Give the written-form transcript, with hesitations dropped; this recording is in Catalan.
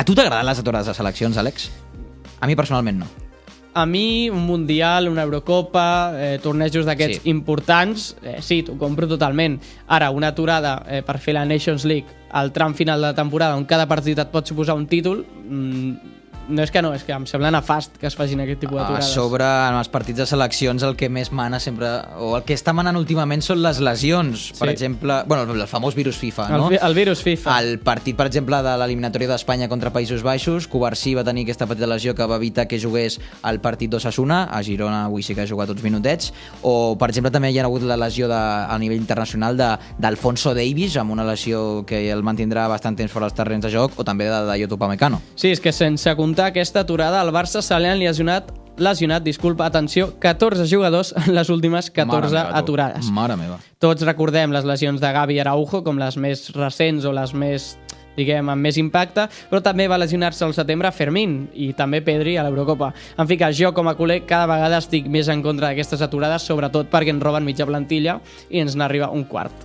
tu t'agraden les aturades de seleccions, Àlex? A mi personalment no. A mi, un Mundial, una Eurocopa, tornejos d'aquests importants, sí, t'ho compro totalment. Ara, una aturada per fer la Nations League al tram final de la temporada on cada partit et pot suposar un títol, no, és que em sembla nefast que es facin aquest tipus d'aturades. A sobre, en els partits de seleccions, el que més mana sempre, o el que està manant últimament són les lesions. Per exemple, el famós virus FIFA, no? El virus FIFA. El partit, per exemple, de l'eliminatòria d'Espanya contra Països Baixos, Covarsí va tenir aquesta petita lesió que va evitar que jugués el partit d'Osasuna, a Girona avui sí que ha jugat uns minutets, o, per exemple, també hi ha hagut la lesió a nivell internacional d'Alfonso Davies, amb una lesió que el mantindrà bastant temps fora dels terrenys de joc, o també de Dayot Upamecano. Sí, és que sense comptar aquesta aturada, al Barça se li han lesionat, 14 jugadors en les últimes 14 aturades. Mare meva. Tots recordem les lesions de Gavi i Araujo com les més recents o les més, diguem, amb més impacte, però també va lesionar-se al setembre Fermín i també Pedri a l'Eurocopa. En fi, que jo com a culer cada vegada estic més en contra d'aquestes aturades, sobretot perquè ens roben mitja plantilla i ens n'arriba un quart.